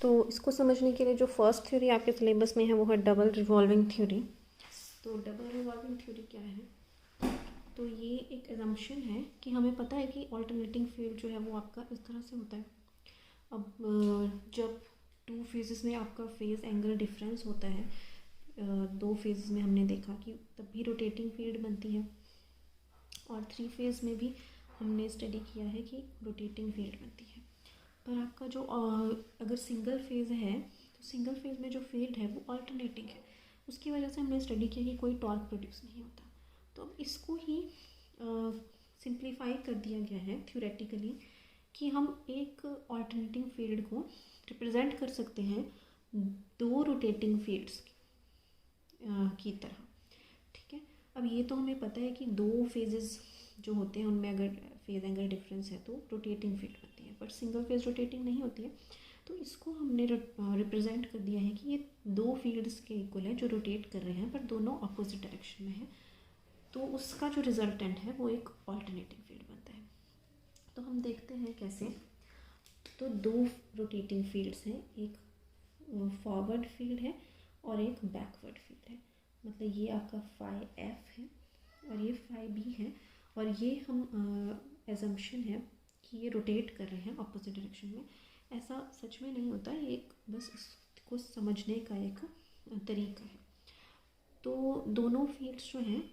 तो इसको समझने के लिए जो फर्स्ट थ्योरी आपके सिलेबस में है वो है डबल रिवॉल्विंग थ्योरी। तो डबल रिवॉल्विंग थ्योरी क्या है? तो ये एक एजम्पशन है कि हमें पता है कि ऑल्टरनेटिंग फील्ड जो है वो आपका इस तरह से होता है। अब जब टू फेजेस में आपका फेज एंगल डिफरेंस होता है, दो फेजेस में हमने देखा कि तब भी रोटेटिंग फील्ड बनती है, और थ्री फेज में भी हमने स्टडी किया है कि रोटेटिंग फील्ड बनती है। पर आपका जो अगर सिंगल फेज़ है तो सिंगल फेज़ में जो फील्ड है वो अल्टरनेटिंग है, उसकी वजह से हमने स्टडी किया कि कोई टॉर्क प्रोड्यूस नहीं होता। तो अब इसको ही सिंप्लीफाई कर दिया गया है थ्योरेटिकली कि हम एक अल्टरनेटिंग फील्ड को रिप्रेजेंट कर सकते हैं दो रोटेटिंग फील्ड्स की तरह। ठीक है, अब ये तो हमें पता है कि दो फेजेस जो होते हैं उनमें अगर फेज एंगल डिफरेंस है तो रोटेटिंग फील्ड बनती है, पर सिंगल फेज रोटेटिंग नहीं होती है। तो इसको हमने रिप्रेजेंट कर दिया है कि ये दो फील्ड्स के इक्वल है जो रोटेट कर रहे हैं पर दोनों अपोजिट डायरेक्शन में है, तो उसका जो रिजल्टेंट है वो एक ऑल्टरनेटिंग फील्ड बनता है। तो हम देखते हैं कैसे। तो दो रोटेटिंग फील्ड्स हैं, एक फॉरवर्ड फील्ड है और एक बैकवर्ड फील्ड है। मतलब ये आपका फाई एफ है और ये फाई बी है, और ये हम एजम्पशन है कि ये रोटेट कर रहे हैं अपोजिट डायरेक्शन में। ऐसा सच में नहीं होता, ये एक बस इसको समझने का एक तरीका है। तो दोनों फील्ड्स जो हैं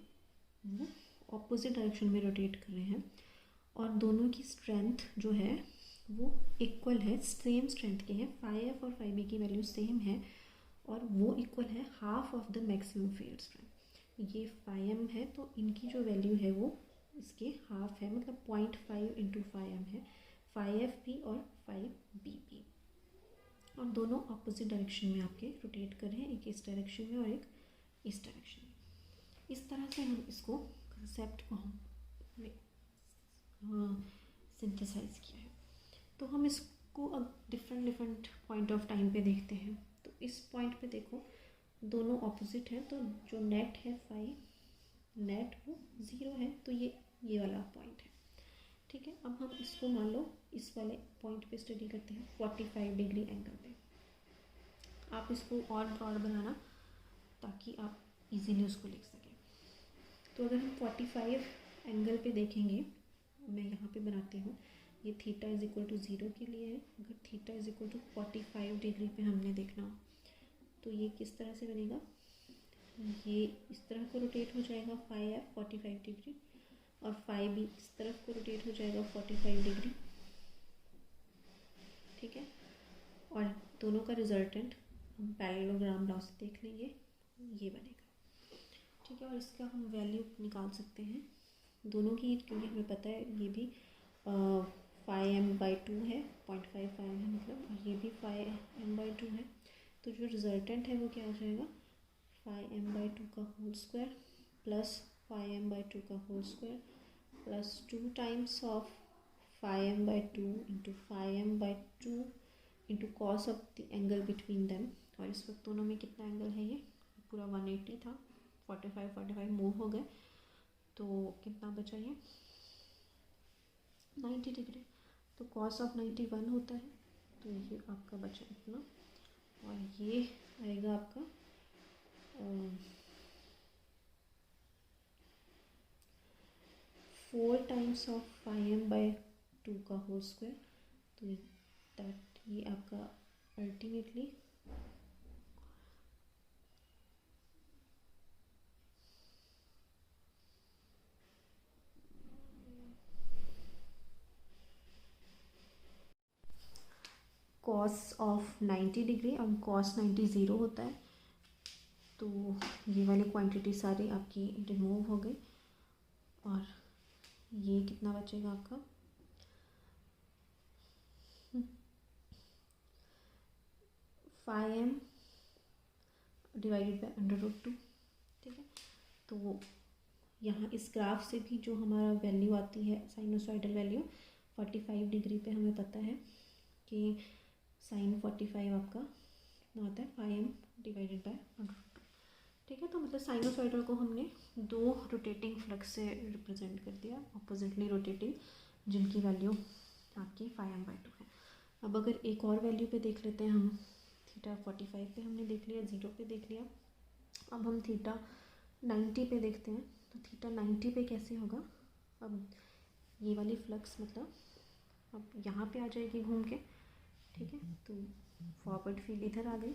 वो अपोजिट डायरेक्शन में रोटेट कर रहे हैं, और दोनों की स्ट्रेंथ जो है वो इक्वल है, सेम स्ट्रेंथ के हैं। फाई एफ और फाई बी की वैल्यू सेम है और वो इक्वल है half of the maximum field strength. ये फाई एम है तो इनकी जो वैल्यू है वो इसके हाफ है, मतलब 0.5 इंटू फाई एम है, फाई एफ भी और फाई बी भी। और दोनों अपोजिट डायरेक्शन में आपके रोटेट कर रहे हैं, एक इस डायरेक्शन में और एक इस डायरेक्शन में। इस तरह से हम इसको कंसेप्ट को हमने सिंथेसाइज किया है। तो हम इसको अब डिफरेंट पॉइंट ऑफ टाइम पे देखते हैं। तो इस पॉइंट पे देखो दोनों ऑपोजिट हैं, तो जो नेट है फाई नेट वो 0 है, तो ये वाला पॉइंट है। ठीक है, अब हम इसको मान लो इस वाले पॉइंट पे स्टडी करते हैं 45 डिग्री एंगल पे। आप इसको और ब्रॉड बनाना ताकि आप इजीली उसको लिख सकें। तो अगर हम 45 एंगल पे देखेंगे, मैं यहाँ पे बनाती हूँ, ये थीटा इज इक्वल टू 0 के लिए है। अगर theta is equal to 45 degree पे हमने देखना हो तो ये किस तरह से बनेगा, ये इस तरह को रोटेट हो जाएगा फाई एफ 45 डिग्री, और फाई बी इस तरफ को रोटेट हो जाएगा 45 डिग्री। ठीक है, और दोनों का रिजल्टेंट हम पैरेललोग्राम लॉ से देख लेंगे, ये बनेगा। ठीक है, और इसका हम वैल्यू निकाल सकते हैं दोनों की, क्योंकि हमें पता है ये भी फाई एम बाई 2 है, 0.5 फाई एम है मतलब, और ये भी फाई एम बाई 2 है। तो जो रिजल्टेंट है वो क्या आ जाएगा, फाई एम बाई 2 का whole square plus phi M by 2 का whole square plus 2 times of phi M by 2 into phi M by 2 into cos of the angle between them. और इस वक्त दोनों में कितना एंगल है, ये पूरा 180 था, 45 मूव हो गए, तो कितना बचा ये 90 डिग्री। तो कॉस ऑफ 91 होता है, तो ये आपका बचा इतना, और ये आएगा आपका 4 times of phi M by 2 का होल स्क्वायर। तो दैट ये आपका अल्टीमेटली कॉस ऑफ 90 डिग्री, और कॉस 90 0 होता है, तो ये वाली क्वांटिटी सारी आपकी रिमूव हो गई, और ये कितना बचेगा आपका 5m डिवाइडेड बाई √2। ठीक है, तो यहाँ इस ग्राफ से भी जो हमारा वैल्यू आती है साइनोसॉइडल वैल्यू 45 डिग्री पे, हमें पता है कि साइन 45 आपका कितना होता है 5m डिवाइडेड बाय √2। ठीक है, तो मतलब साइनोसॉइडल को हमने दो रोटेटिंग फ्लक्स से रिप्रेजेंट कर दिया, अपोजिटली रोटेटिंग, जिनकी वैल्यू आपकी 5m/2 है। अब अगर एक और वैल्यू पे देख लेते हैं हम, थीटा 45 पे हमने देख लिया, 0 पे देख लिया, अब हम थीटा 90 पे देखते हैं। तो थीटा 90 पे कैसे होगा, अब ये वाली फ्लक्स मतलब अब यहाँ पे आ जाएगी घूम के, ठीक है। तो फॉरवर्ड फील्ड इधर आ गई,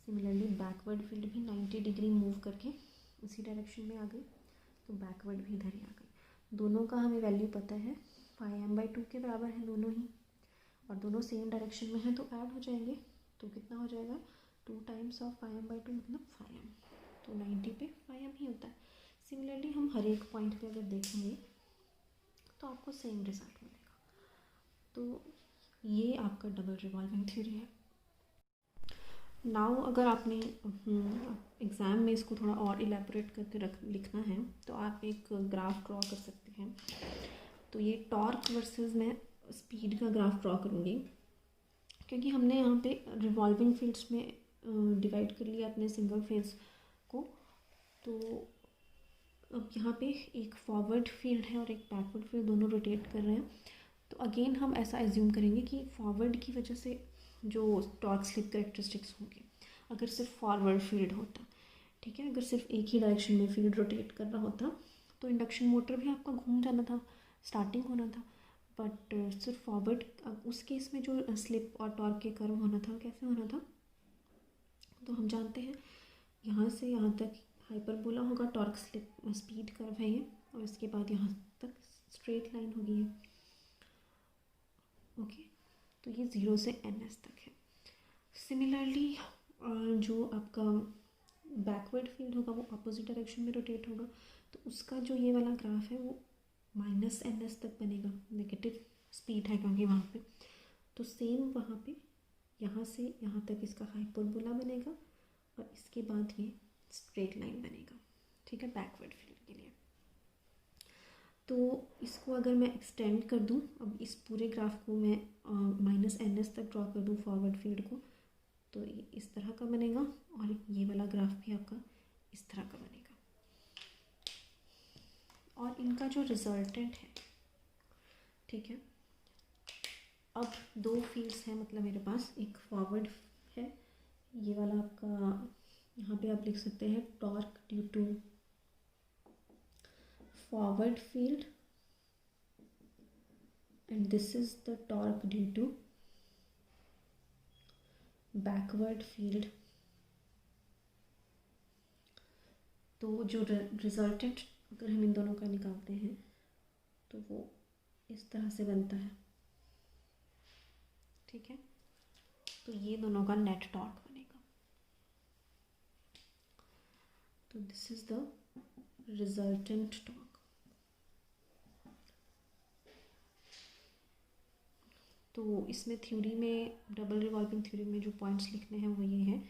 सिमिलरली बैकवर्ड फील्ड भी 90 डिग्री मूव करके इसी डायरेक्शन में आ गई, तो बैकवर्ड भी इधर ही आ गई। दोनों का हमें वैल्यू पता है, πm/2 के बराबर है दोनों ही, और दोनों सेम डायरेक्शन में हैं तो ऐड हो जाएंगे। तो कितना हो जाएगा, 2 टाइम्स ऑफ πm/2 मतलब φm, तो 90 पे φm ही होता है। सिमिलरली हम हर एक पॉइंट पे अगर देखेंगे तो आपको सेम रिजल्ट मिलेगा। तो ये आपका डबल रिवॉल्विंग थ्योरी है। नाउ अगर आपने एग्ज़ाम में इसको थोड़ा और इलेबोरेट करके लिखना है तो आप एक ग्राफ ड्रॉ कर सकते हैं। तो ये टॉर्क वर्सेस मैं स्पीड का ग्राफ ड्रॉ करूँगी, क्योंकि हमने यहाँ पे रिवॉल्विंग फील्ड्स में डिवाइड कर लिया अपने सिंगल फेज को। तो अब यहाँ पे एक फॉरवर्ड फील्ड है और एक बैकवर्ड फील्ड, दोनों रोटेट कर रहे हैं। तो अगेन हम ऐसा एज्यूम करेंगे कि फॉरवर्ड की वजह से जो टॉर्क स्लिप करेक्टरिस्टिक्स होंगे, अगर सिर्फ फॉरवर्ड फील्ड होता, ठीक है, अगर सिर्फ एक ही डायरेक्शन में फील्ड रोटेट कर रहा होता तो इंडक्शन मोटर भी आपका घूम जाना था, स्टार्टिंग होना था। बट सिर्फ फॉरवर्ड, उस केस में जो स्लिप और टॉर्क के कर्व होना था कैसे होना था, तो हम जानते हैं यहाँ से यहाँ तक हाइपरबोला होगा, टॉर्क स्लिप स्पीड कर्व है ये, और इसके बाद यहाँ तक स्ट्रेट लाइन होगी ये, ओके। तो ये 0 से ns तक है। सिमिलरली जो आपका बैकवर्ड फील्ड होगा वो अपोजिट डायरेक्शन में रोटेट होगा, तो उसका जो ये वाला ग्राफ है वो -ns तक बनेगा, नेगेटिव स्पीड है क्योंकि वहाँ पे। तो सेम वहाँ पे यहाँ से यहाँ तक इसका हाइपरबोला बनेगा और इसके बाद ये स्ट्रेट लाइन बनेगा, ठीक है, बैकवर्ड फील्ड के लिए। तो इसको अगर मैं एक्सटेंड कर दूँ, अब इस पूरे ग्राफ को मैं -ns तक ड्रॉ कर दूँ फॉरवर्ड फील्ड को, तो इस तरह का बनेगा, और ये वाला ग्राफ भी आपका इस तरह का बनेगा। और इनका जो रिजल्टेंट है, ठीक है, अब दो फील्ड्स हैं, मतलब मेरे पास एक फॉरवर्ड है, ये वाला आपका यहाँ पे आप लिख सकते हैं torque due to forward field, and this is the torque due to backward field. तो जो रिजल्टेंट अगर हम इन दोनों का निकालते हैं तो वो इस तरह से बनता है, ठीक है। तो ये दोनों का नेट टॉर्क बनेगा। तो this is the resultant torque. तो इसमें थ्योरी में, डबल रिवॉल्विंग थ्योरी में जो पॉइंट्स लिखने हैं वो ये हैं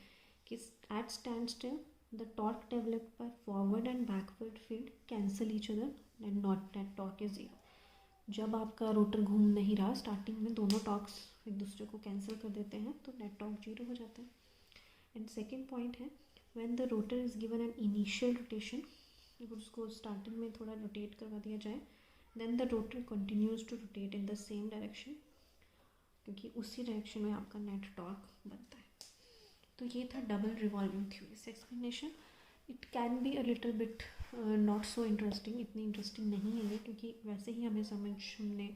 कि at standstill the torque developed by forward and backward field cancel each other and not net torque is 0। जब आपका रोटर घूम नहीं रहा, स्टार्टिंग में दोनों टॉर्क्स एक दूसरे को कैंसिल कर देते हैं, तो नेट टॉर्क 0 हो जाता है। एंड सेकेंड पॉइंट है, when the rotor is given an initial rotation, अगर उसको स्टार्टिंग में थोड़ा रोटेट करवा दिया जाए, then the rotor continues to rotate in the same direction, क्योंकि उसी डायरेक्शन में आपका नेट टॉर्क बनता है। तो ये था डबल रिवॉल्विंग थ्योरी से explanation. It can be a little bit not so interesting, इतनी इंटरेस्टिंग नहीं है ये, क्योंकि वैसे ही हमने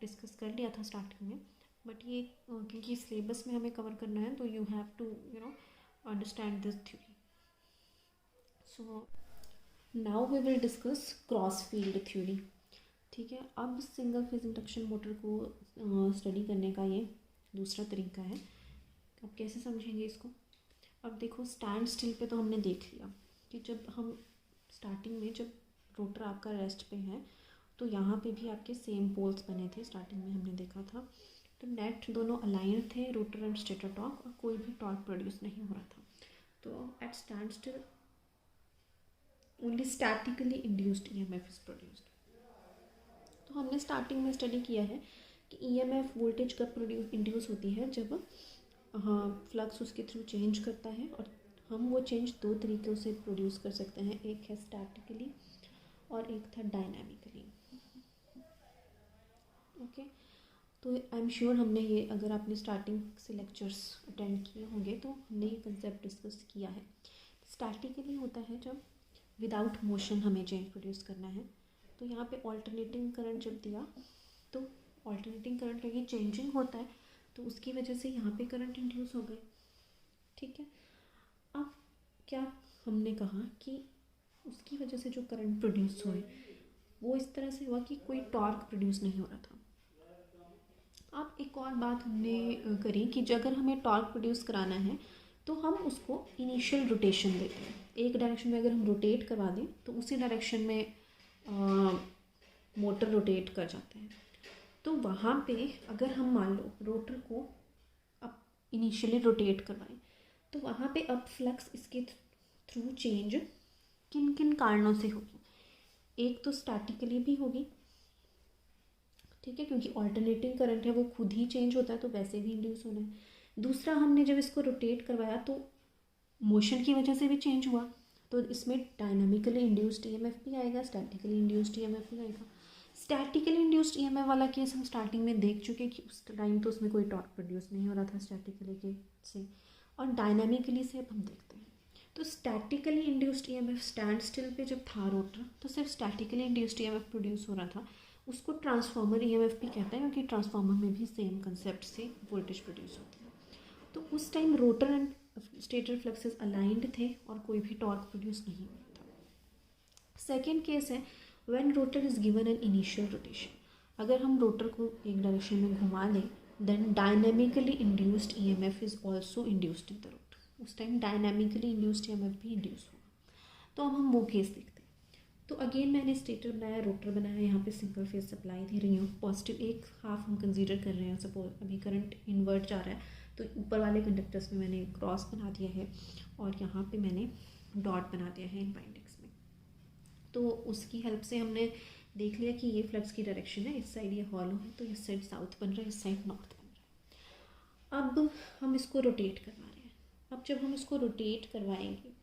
डिस्कस कर लिया था स्टार्टिंग में। बट ये क्योंकि सिलेबस में हमें कवर करना है, तो you have to understand this theory. So now we will discuss cross field theory, ठीक है। अब सिंगल फेज इंडक्शन मोटर को स्टडी करने का ये दूसरा तरीका है। अब कैसे समझेंगे इसको, अब देखो स्टैंड स्टिल पे तो हमने देख लिया कि जब हम स्टार्टिंग में, जब रोटर आपका रेस्ट पे है, तो यहाँ पे भी आपके सेम पोल्स बने थे, स्टार्टिंग में हमने देखा था। तो नेट दोनों अलाइन थे, रोटर एंड स्टेटर टॉर्क, और कोई भी टॉर्क प्रोड्यूस नहीं हो रहा था। तो at standstill only statically induced EMF is produced. तो हमने स्टार्टिंग में स्टडी किया है कि EMF वोल्टेज कब इंड्यूस होती है, जब फ्लक्स उसके थ्रू चेंज करता है, और हम वो चेंज दो तरीक़ों से प्रोड्यूस कर सकते हैं, एक है स्टैटिकली और एक था डायनामिकली, ओके। तो आई एम श्योर हमने ये, अगर आपने स्टार्टिंग से लेक्चर्स अटेंड किए होंगे तो हमने ये कंसेप्ट डिस्कस किया है। स्टैटिकली होता है जब विदाउट मोशन हमें चेंज प्रोड्यूस करना है। तो यहाँ पे ऑल्टरनेटिंग करंट जब दिया तो ऑल्टरनेटिंग करंट लगी चेंजिंग होता है, तो उसकी वजह से यहाँ पे करंट इंड्यूस हो गए। ठीक है, अब क्या हमने कहा कि उसकी वजह से जो करंट प्रोड्यूस हुए वो इस तरह से हुआ कि कोई टॉर्क प्रोड्यूस नहीं हो रहा था। अब एक और बात हमने करी कि अगर हमें टॉर्क प्रोड्यूस कराना है तो हम उसको इनिशियल रोटेशन देते हैं। एक डायरेक्शन में अगर हम रोटेट करवा दें तो उसी डायरेक्शन में मोटर रोटेट कर जाते हैं। तो वहाँ पे अगर हम मान लो रोटर को अब इनिशियली रोटेट करवाएं तो वहाँ पे अब फ्लक्स इसके थ्रू चेंज किन किन कारणों से होगी। एक तो स्टैटिकली भी होगी, ठीक है, क्योंकि ऑल्टरनेटिंग करंट है वो खुद ही चेंज होता है तो वैसे भी इंड्यूस होना है। दूसरा, हमने जब इसको रोटेट करवाया तो मोशन की वजह से भी चेंज हुआ, तो इसमें डायनामिकली इंड्यूस्ड ईएमएफ भी आएगा, स्टैटिकली इंड्यूस्ड ईएमएफ भी आएगा। स्टैटिकली इंड्यूस्ड ईएमएफ वाला केस हम स्टार्टिंग में देख चुके कि उस टाइम तो उसमें कोई टॉर्क प्रोड्यूस नहीं हो रहा था स्टैटिकली के से, और डायनामिकली से अब हम देखते हैं। तो statically induced EMF stand still पे जब था रोटर तो सिर्फ स्टैटिकली इंड्यूस्ड ईएमएफ प्रोड्यूस हो रहा था, उसको ट्रांसफार्मर ईएमएफ भी कहते हैं क्योंकि ट्रांसफार्मर में भी सेम कंसेप्ट से वोल्टेज प्रोड्यूस होती है। तो उस time rotor and stator fluxes aligned थे और कोई भी टॉर्क प्रोड्यूस नहीं हो रहा था। सेकेंड केस है when rotor is given an initial rotation. अगर हम रोटर को एक डायरेक्शन में घुमा लें then dynamically induced EMF is also induced in the rotor. उस टाइम डायनामिकली इंड्यूस्ड ईएमएफ भी इंड्यूस होगा। तो अब हम वो केस देखते हैं। तो अगेन मैंने स्टेटर बनाया, रोटर बनाया, यहाँ पे सिंगल फेज सप्लाई दे रही हूँ। पॉजिटिव एक हाफ हम कंसीडर कर रहे हैं, सपोज अभी करंट इन्वर्ट जा रहा है तो ऊपर वाले कंडक्टर्स में मैंने क्रॉस बना दिया है और यहाँ पे मैंने डॉट बना दिया है इन बाइंडिंग्स में। तो उसकी हेल्प से हमने देख लिया कि ये फ्लक्स की डायरेक्शन है, इस साइड ये हॉलो है तो इस साइड साउथ बन रहा है, इस साइड नॉर्थ बन रहा है। अब हम इसको रोटेट करवा रहे हैं। अब जब हम इसको रोटेट करवाएंगे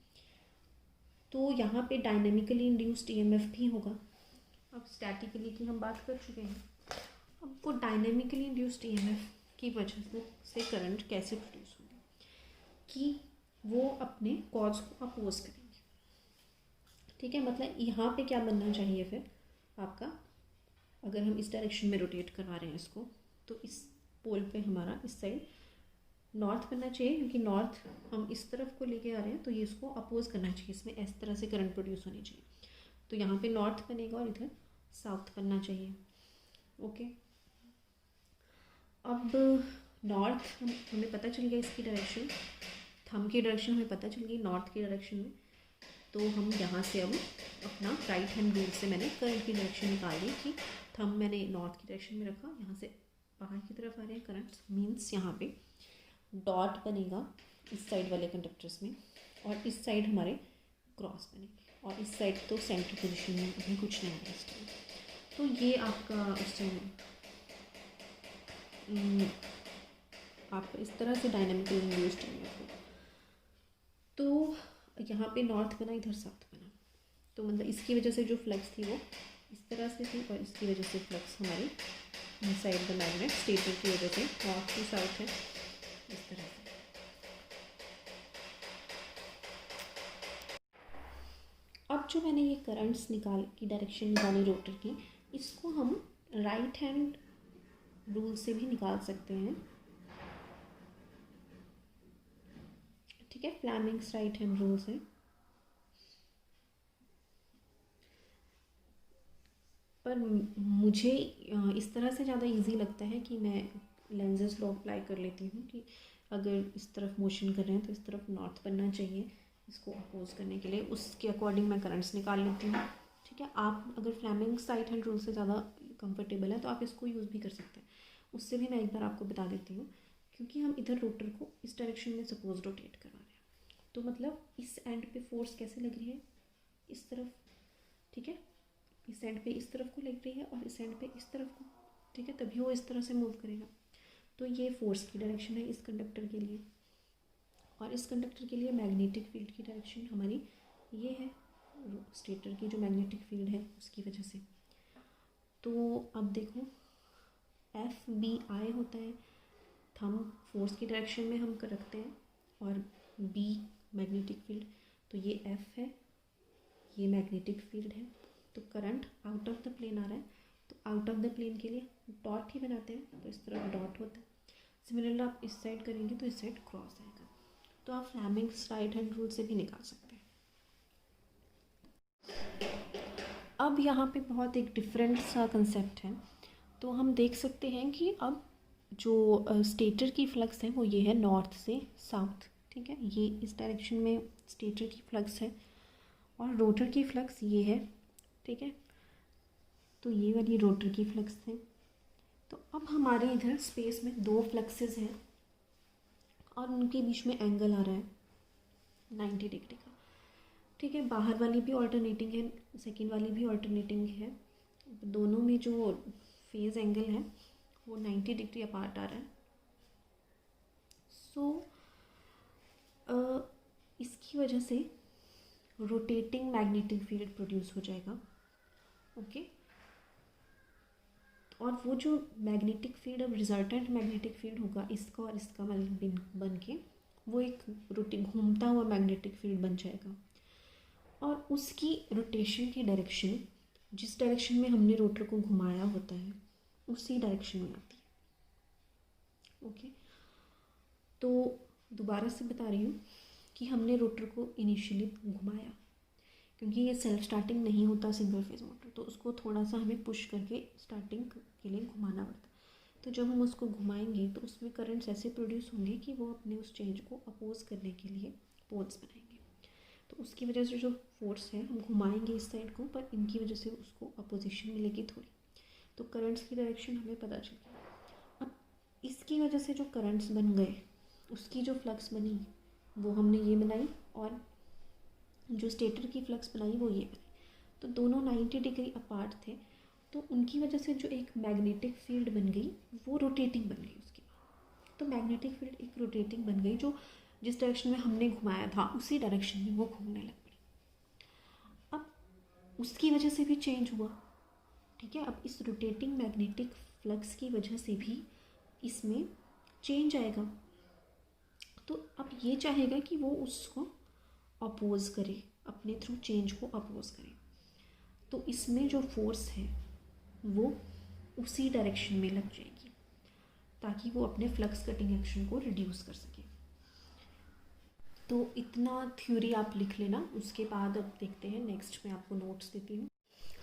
तो यहाँ पे डायनेमिकली इंड्यूस्ड ईएमएफ भी होगा। अब स्टैटिकली की हम बात कर चुके हैं, अब वो डायनेमिकली इंड्यूस्ड ईएमएफ की वजह से करंट कैसे प्रोड्यूस होगी कि वो अपने कॉज को अपोज करेंगे। ठीक है, मतलब यहाँ पे क्या बनना चाहिए फिर आपका, अगर हम इस डायरेक्शन में रोटेट करवा रहे हैं इसको तो इस पोल पे हमारा इस साइड नॉर्थ बनना चाहिए, क्योंकि नॉर्थ हम इस तरफ को लेके आ रहे हैं तो ये इसको अपोज करना चाहिए, इसमें इस तरह से करंट प्रोड्यूस होनी चाहिए। तो यहाँ पे नॉर्थ बनेगा और इधर साउथ बनना चाहिए। ओके, अब नॉर्थ हमें पता चल गया, इसकी डायरेक्शन थंब की डायरेक्शन हमें पता चल गई नॉर्थ की डायरेक्शन में। तो हम यहाँ से अब अपना राइट हैंड रूल से मैंने करंट की डायरेक्शन निकाल दी कि थंब मैंने नॉर्थ की डायरेक्शन में रखा, यहाँ से बाहर की तरफ आ रहे हैं करंट्स, मीन्स यहाँ पे डॉट बनेगा इस साइड वाले कंडक्टर्स में और इस साइड हमारे क्रॉस बनेंगे, और इस साइड तो सेंटर पोजीशन में अभी कुछ नहीं है इस टाइम। तो ये आपका उस टाइम आप इस तरह से डायनामिकली इंड्यूस्ड होगा। तो यहाँ पे नॉर्थ बना, इधर साउथ बना, तो मतलब इसकी वजह से जो फ्लक्स थी वो इस तरह से थी और इसकी वजह से फ्लक्स हमारी इनसाइड द मैग्नेट स्टेटर की वजह से नॉर्थ टू साउथ है इस तरह से। अब जो मैंने ये करंट्स निकाल की डायरेक्शन निकाली रोटर की, इसको हम राइट हैंड रूल से भी निकाल सकते हैं। ठीक है, फ्लेमिंग्स राइट हैंड रूल से। पर मुझे इस तरह से ज़्यादा इजी लगता है कि मैं लेंजेस लॉ अप्लाई कर लेती हूँ कि अगर इस तरफ मोशन कर रहे हैं तो इस तरफ नॉर्थ बनना चाहिए इसको अपोज करने के लिए, उसके अकॉर्डिंग मैं करंट्स निकाल लेती हूँ। ठीक है, आप अगर फ्लेमिंग्स राइट हैंड रूल से ज़्यादा कंफर्टेबल है तो आप इसको यूज़ भी कर सकते हैं। उससे भी मैं एक बार आपको बता देती हूँ, क्योंकि हम इधर रोटर को इस डायरेक्शन में सपोज रोटेट करवा रहे हैं तो मतलब इस एंड पे फोर्स कैसे लग रही है, इस तरफ। ठीक है, इस एंड पे इस तरफ को लग रही है और इस एंड पे इस तरफ को। ठीक है, तभी वो इस तरह से मूव करेगा। तो ये फोर्स की डायरेक्शन है इस कंडक्टर के लिए, और इस कंडक्टर के लिए मैग्नेटिक फील्ड की डायरेक्शन हमारी ये है, स्टेटर की जो मैग्नेटिक फील्ड है उसकी वजह से। तो अब देखो FBI होता है, थंब फोर्स की डायरेक्शन में हम रखते हैं, और B मैग्नेटिक फील्ड। तो ये F है, ये मैग्नेटिक फील्ड है। तो current out of the plane आ रहा है, तो आउट ऑफ द प्लेन के लिए डॉट ही बनाते हैं, तो इस तरफ डॉट होता है। सिमिलरली आप इस साइड करेंगे तो इस साइड क्रॉस आएगा। तो आप फ्लेमिंग्स राइट हैंड रूल से भी निकाल सकते हैं। अब यहाँ पे बहुत एक डिफरेंट सा कंसेप्ट है। तो हम देख सकते हैं कि अब जो स्टेटर की फ्लक्स है वो ये है नॉर्थ से साउथ, ठीक है, ये इस डायरेक्शन में स्टेटर की फ्लक्स है, और रोटर की फ्लक्स ये है, ठीक है। तो ये वाली रोटर की फ्लक्स है। तो अब हमारे इधर स्पेस में दो फ्लक्सेस हैं और उनके बीच में एंगल आ रहा है 90 डिग्री का, ठीक है। बाहर वाली भी ऑल्टरनेटिंग है, सेकेंड वाली भी ऑल्टरनेटिंग है। दोनों में जो फेज एंगल है वो 90 डिग्री अपार्ट आ रहा है। सो इसकी वजह से रोटेटिंग मैग्नेटिक फील्ड प्रोड्यूस हो जाएगा, ओके। और वो जो मैग्नेटिक फील्ड, अब रिजल्टेंट मैग्नेटिक फील्ड होगा इसका और इसका बन के वो एक घूमता हुआ मैग्नेटिक फील्ड बन जाएगा, और उसकी रोटेशन की डायरेक्शन जिस डायरेक्शन में हमने रोटर को घुमाया होता है उसी डायरेक्शन में आती है, ओके। तो दोबारा से बता रही हूँ कि हमने रोटर को इनिशियली घुमाया, क्योंकि ये सेल्फ स्टार्टिंग नहीं होता सिंगल फेज मोटर, तो उसको थोड़ा सा हमें पुश करके स्टार्टिंग के लिए घुमाना पड़ता है। तो जब हम उसको घुमाएंगे तो उसमें करंट्स ऐसे प्रोड्यूस होंगे कि वो अपने उस चेंज को अपोज करने के लिए पोल्स बनाएंगे। तो उसकी वजह से जो फोर्स है, हम घुमाएंगे इस साइड को, पर इनकी वजह से उसको अपोजिशन मिलेगी थोड़ी, तो करंट्स की डायरेक्शन हमें पता चल गई। अब इसकी वजह से जो करंट्स बन गए, उसकी जो फ्लक्स बनी वो हमने ये बनाई, और जो स्टेटर की फ्लक्स बनाई वो ये बनाई। तो दोनों 90 डिग्री अपार्ट थे, तो उनकी वजह से जो एक मैग्नेटिक फील्ड बन गई वो रोटेटिंग बन गई उसकी। तो मैग्नेटिक फील्ड एक रोटेटिंग बन गई, जो जिस डायरेक्शन में हमने घुमाया था उसी डायरेक्शन में वो घूमने लग पड़ी। अब उसकी वजह से भी चेंज हुआ, ठीक है। अब इस रोटेटिंग मैग्नेटिक फ्लक्स की वजह से भी इसमें चेंज आएगा। तो अब ये चाहेगा कि वो उसको अपोज करे, अपने थ्रू चेंज को अपोज करे। तो इसमें जो फोर्स है वो उसी डायरेक्शन में लग जाएगी, ताकि वो अपने फ्लक्स कटिंग एक्शन को रिड्यूस कर सके। तो इतना थ्योरी आप लिख लेना, उसके बाद अब देखते हैं नेक्स्ट में आपको नोट्स देती हूँ।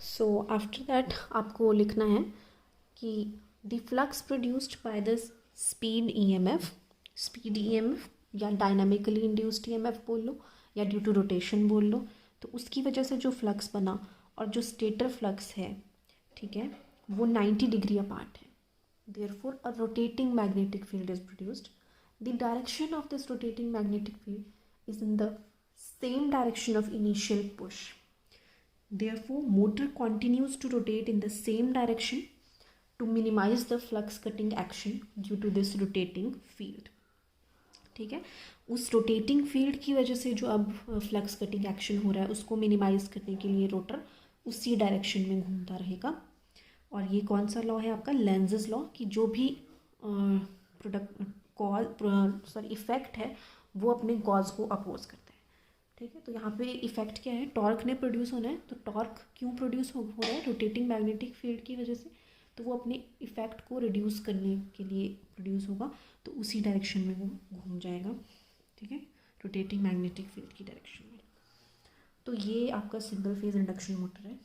सो आफ्टर दैट आपको लिखना है कि the flux produced by the speed EMF या डायनामिकली इंड्यूस्ड ईएमएफ बोल लो, या ड्यू टू रोटेशन बोल लो। तो उसकी वजह से जो फ्लक्स बना और जो स्टेटर फ्लक्स है, ठीक है, वो 90 डिग्री अपार्ट है। Therefore a rotating magnetic field is produced. The direction of this rotating magnetic field is in the same direction of initial push. Therefore motor continues to rotate in the same direction to minimize the flux cutting action due to this rotating field, ठीक है। उस rotating field की वजह से जो अब flux cutting action हो रहा है उसको मिनिमाइज करने के लिए रोटर उसी डायरेक्शन में घूमता रहेगा। और ये कौन सा लॉ है आपका, लेंज़ेस लॉ, कि जो भी इफेक्ट है वो अपने कॉज को अपोज करता है, ठीक है। तो यहाँ पे इफेक्ट क्या है, टॉर्क ने प्रोड्यूस होना है। तो टॉर्क क्यों प्रोड्यूस हो रहा है, रोटेटिंग मैग्नेटिक फील्ड की वजह से। तो वो अपने इफेक्ट को रिड्यूस करने के लिए प्रोड्यूस होगा, तो उसी डायरेक्शन में वो घूम जाएगा, ठीक है, रोटेटिंग मैग्नेटिक फील्ड की डायरेक्शन में। तो ये आपका सिंगल फेज इंडक्शन मोटर है।